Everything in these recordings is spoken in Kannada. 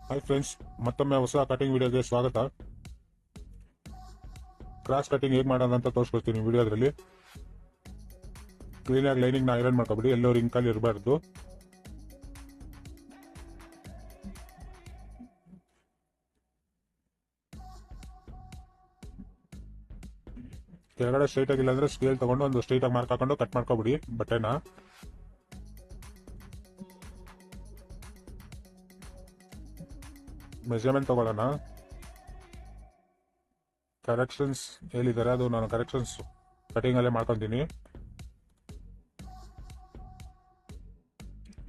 ಹಾಯ್ ಫ್ರೆಂಡ್ಸ್, ಮತ್ತೊಮ್ಮೆ ಹೊಸ ಕಟಿಂಗ್ ವಿಡಿಯೋಗೆ ಸ್ವಾಗತ. ಕ್ರಾಸ್ ಕಟಿಂಗ್ ಹೇಗೆ ಮಾಡೋಣ ಅಂತ ತೋರಿಸ್ಕೊಡ್ತೀನಿ ವಿಡಿಯೋದ್ರಲ್ಲಿ. ಕ್ಲೀನಾಗಿ ಲೈನಿಂಗ್ನ ಐರನ್ ಮಾಡ್ಕೊಬಿಡಿ, ಎಲ್ಲೋ ರಿಂಕಲ್ಲಿ ಇರಬಾರ್ದು. ಕೆಳಗಡೆ ಸ್ಟ್ರೈಟ್ ಆಗಿಲ್ಲ ಅಂದ್ರೆ ಸ್ಕೇಲ್ ತಗೊಂಡು ಒಂದು ಸ್ಟ್ರೈಟ್ ಆಗಿ ಮಾರ್ಕ್ ಹಾಕೊಂಡು ಕಟ್ ಮಾಡ್ಕೊಬಿಡಿ ಬಟ್ಟೆನ. ಮೆಜರ್ಮೆಂಟ್ ತಗೊಳ್ಳೋಣ. ಕರೆಕ್ಷನ್ಸ್ ಹೇಳಿದ್ದಾರೆ, ಅದು ನಾನು ಕರೆಕ್ಷನ್ಸ್ ಕಟಿಂಗ್ ಅಲ್ಲೇ ಮಾಡ್ಕೊತೀನಿ.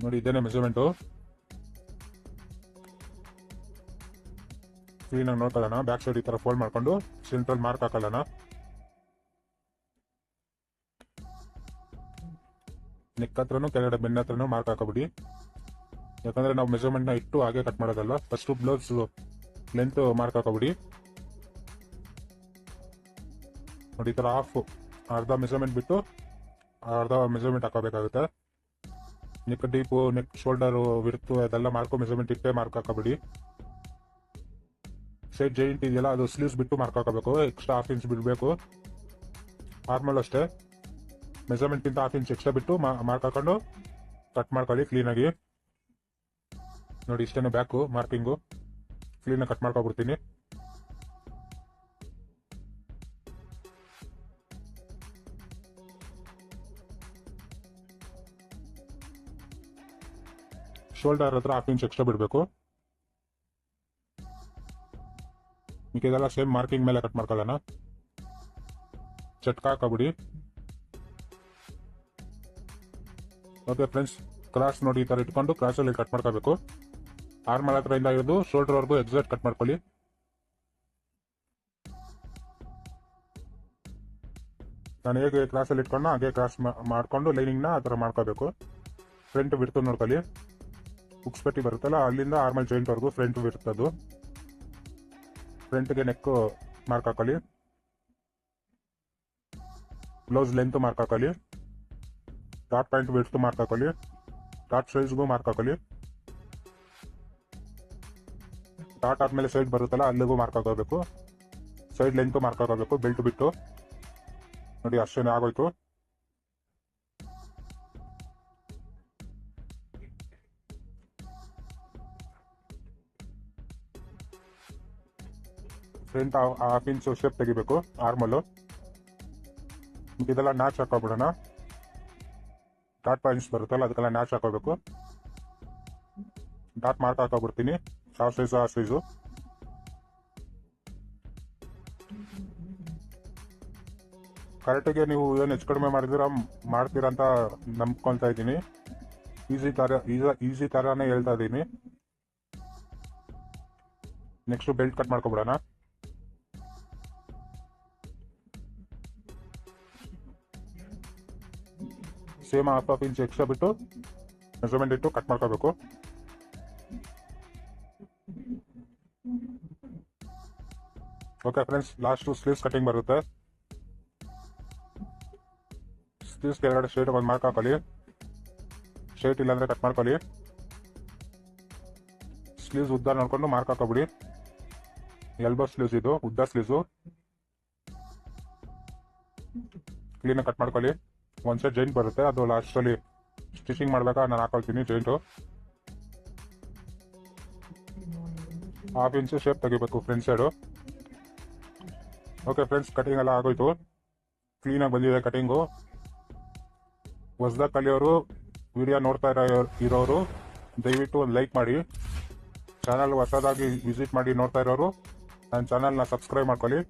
ನೋಡಿ, ಇದೇನೆ ಮೆಜರ್ಮೆಂಟು. ಕ್ಲೀನಾಗಿ ನೋಡ್ಕೊಳ್ಳೋಣ. ಬ್ಯಾಕ್ ಸೈಡ್ ಈ ತರ ಫೋಲ್ಡ್ ಮಾಡ್ಕೊಂಡು ಸೆಂಟ್ರಲ್ ಮಾರ್ಕ್ ಹಾಕೊಳ್ಳೋಣ. ನೆಕ್ ಹತ್ರನೂ ಕೆಳಗಡೆ ಬೆನ್ನ ಹತ್ರನೂ ಮಾರ್ಕ್ ಹಾಕೋಬಿಡಿ. ಯಾಕಂದ್ರೆ ನಾವು ಮೆಜರ್ಮೆಂಟ್ ನ ಇಟ್ಟು ಹಾಗೆ ಕಟ್ ಮಾಡೋದಲ್ಲ. ಫಸ್ಟ್ ಬ್ಲೌಸ್ ಲೆಂತ್ ಮಾರ್ಕ್ ಹಾಕೋಬಿಡಿ. ನೋಡಿ, ಈ ತರ ಅರ್ಧ ಮೆಜರ್ಮೆಂಟ್ ಬಿಟ್ಟು ಅರ್ಧ ಮೆಜರ್ಮೆಂಟ್ ಹಾಕೋಬೇಕಾಗುತ್ತೆ. Neck deep, neck shoulder width ಅದೆಲ್ಲ ಮಾರ್ಕೋ ಮೆಜರ್ಮೆಂಟ್ ಇಟ್ಟೆ ಮಾರ್ಕ್ ಹಾಕೋಬಿಡಿ. ಸೈಡ್ ಜಾಯಿಂಟ್ ಇದೆಯಲ್ಲ, ಅದು ಸ್ಲೀವ್ಸ್ ಬಿಟ್ಟು ಮಾರ್ಕ್ ಹಾಕೋಬೇಕು. ಎಕ್ಸ್ಟ್ರಾ ½ ಇಂಚ್ ಬಿಡಬೇಕು. ನಾರ್ಮಲ್ ಅಷ್ಟೇ, ಮೆಜರ್ಮೆಂಟ್ ಗಿಂತ ½ ಇಂಚ್ ಎಕ್ಸ್ಟ್ರಾ ಬಿಟ್ಟು ಮಾರ್ಕ್ ಹಾಕೊಂಡು ಕಟ್ ಮಾಡ್ಕೊಳ್ಳಿ ಕ್ಲೀನಾಗಿ. ನೋಡಿ, ಇಷ್ಟೇನು ಬ್ಯಾಕು ಮಾರ್ಕಿಂಗು. ಕ್ಲೀನಾಗಿ ಕಟ್ ಮಾಡ್ಕೊಬಿಡ್ತೀನಿ. ಶೋಲ್ಡರ್ ಹತ್ರ ½ ಇಂಚ್ ಎಕ್ಸ್ಟ್ರಾ ಬಿಡಬೇಕು. ಮಿಕ್ಕಿದೆಲ್ಲ ಸೇಮ್ ಮಾರ್ಕಿಂಗ್ ಮೇಲೆ ಕಟ್ ಮಾಡ್ಕೊಳ್ಳೋಣ. ಚಟ್ಕ ಹಾಕೋಬಿಡಿ. ಓಕೆ ಫ್ರೆಂಡ್ಸ್, ಕ್ರಾಸ್ ನೋಡಿ ಈ ತರ ಇಟ್ಕೊಂಡು ಕ್ರಾಸಲ್ಲಿ ಕಟ್ ಮಾಡ್ಕೋಬೇಕು. ಆರ್ಮಲ್ ಹತ್ರ ಇಂದ ಹಿಡಿದು ಶೋಲ್ಡರ್ ವರ್ಗು ಎಕ್ಸಾಕ್ಟ್ ಕಟ್ ಮಾಡ್ಕೊಳ್ಳಿ. ನಾನು ಹೇಗೆ ಕ್ರಾಸಲ್ಲಿ ಇಟ್ಕೊಂಡು ಹಾಗೆ ಕ್ರಾಸ್ ಮಾಡ್ಕೊಂಡು ಲೈನಿಂಗ್ನ ಆ ಥರ ಮಾಡ್ಕೋಬೇಕು. ಫ್ರಂಟ್ ಬಿಡ್ತು ನೋಡ್ಕೊಳ್ಳಿ. ಬುಕ್ಸ್ ಪಟ್ಟಿ ಬರುತ್ತಲ್ಲ, ಅಲ್ಲಿಂದ ಆರ್ಮಲ್ ಜಾಯಿಂಟ್ ವರ್ಗು ಫ್ರಂಟ್ ಬಿಡ್ತದು. ಫ್ರಂಟ್ಗೆ ನೆಕ್ ಮಾರ್ಕ್ ಹಾಕೊಳ್ಳಿ. ಬ್ಲೌಸ್ ಲೆಂತ್ ಮಾರ್ಕ್ ಹಾಕೊಳ್ಳಿ. ಡಾಟ್ ಪಾಯಿಂಟ್ ಬಿಡ್ತು ಮಾರ್ಕ್ ಹಾಕೊಳ್ಳಿ. ಡಾಟ್ ಸೈಜ್ಗೂ ಮಾರ್ಕ್ ಹಾಕೊಳ್ಳಿ. ಡಾಟ್ ಆದ್ಮೇಲೆ ಸೈಡ್ ಬರುತ್ತಲ್ಲ, ಅಲ್ಲಿಗೂ ಮಾರ್ಕ್ ಹಾಕೋಬೇಕು. ಸೈಡ್ ಲೆಂತ್ ಮಾರ್ಕ್ ಹಾಕೋಬೇಕು ಬೆಲ್ಟ್ ಬಿಟ್ಟು. ನೋಡಿ, ಅಷ್ಟೇನೆ ಆಗೋಯ್ತು. ಫ್ರಂಟ್ ½ ಇಂಚ್ ಶೇಪ್ ತೆಗಿಬೇಕು ಆರ್ಮಲ್ಲು. ಇದೆಲ್ಲ ನ್ಯಾಚ್ ಹಾಕೋಬಿಡೋಣ. ಡಾಟ್ ಪಾಯಿಂಟ್ಸ್ ಬರುತ್ತಲ್ಲ, ಅದಕ್ಕೆಲ್ಲ ನ್ಯಾಚ್ ಹಾಕೋಬೇಕು. ಡಾಟ್ ಮಾರ್ಕ್ ಹಾಕೋಬಿಡ್ತೀನಿ. ಯಾವ ಸೈಜು ಆ ಸೈಜು. ಕರೆಕ್ಟಾಗಿ ನೀವು ಏನು ಹೆಚ್ಚು ಕಡಿಮೆ ಮಾಡ್ತೀರಾ ಅಂತ ನಂಬ್ಕೊಳ್ತಾ ಇದ್ದೀನಿ. ಈಸಿ ಥರನೇ ಹೇಳ್ತಾ ಇದ್ದೀನಿ. ನೆಕ್ಸ್ಟ್ ಬೆಲ್ಟ್ ಕಟ್ ಮಾಡ್ಕೊಬಿಡೋಣ. ಸೇಮ್ ½ ಇಂಚ್ ಎಕ್ಸ್ಟ್ರಾ ಬಿಟ್ಟು ಮೆಜರ್ಮೆಂಟ್ ಇಟ್ಟು ಕಟ್ ಮಾಡ್ಕೋಬೇಕು. Okay friends, last sleeves cutting ಬರುತ್ತೆ. ಸ್ಲೀವ್ಸ್ ಕೆಳಗಡೆ ಸ್ಟ್ರೈಟ್ ಒಂದು ಮಾರ್ಕ್ ಹಾಕೊಳ್ಳಿ. ಸ್ಟ್ರೈಟ್ ಇಲ್ಲಾಂದ್ರೆ ಕಟ್ ಮಾಡ್ಕೊಳ್ಳಿ. ಸ್ಲೀವ್ಸ್ ಉದ್ದ ನೋಡ್ಕೊಂಡು ಮಾರ್ಕ್ ಹಾಕೋಬಿಡಿ. ಎಲ್ಬೋ ಸ್ಲೀವ್ಸ್ ಇದು, ಉದ್ದ ಸ್ಲೀವ್ಸು. ಕ್ಲೀನಾಗಿ ಕಟ್ ಮಾಡ್ಕೊಳ್ಳಿ. ಒಂದ್ ಸೈಡ್ ಜಾಯಿಂಟ್ ಬರುತ್ತೆ, ಅದು ಲಾಸ್ಟಲ್ಲಿ ಸ್ಟಿಚಿಂಗ್ ಮಾಡ್ಬೇಕಾ ನಾನು ಹಾಕೊಳ್ತೀನಿ ಜಾಯಿಂಟು. ½ ಇಂಚ್ ಶೇಪ್ ತೆಗಿಬೇಕು front side. Okay friends, cutting ಎಲ್ಲ ಆಗೋಯ್ತು. ಕ್ಲೀನಾಗಿ ಬಂದಿದೆ ಕಟಿಂಗು. ಹೊಸದಾಗಿ ಕಲಿಯೋರು, ವಿಡಿಯೋ ನೋಡ್ತಾ ಇರೋರು ದಯವಿಟ್ಟು ಒಂದು ಲೈಕ್ ಮಾಡಿ. ಚಾನಲ್ ಹೊಸದಾಗಿ ವಿಸಿಟ್ ಮಾಡಿ ನೋಡ್ತಾ ಇರೋರು ನನ್ನ ಚಾನಲ್ನ ಸಬ್ಸ್ಕ್ರೈಬ್ ಮಾಡ್ಕೊಳ್ಳಿ.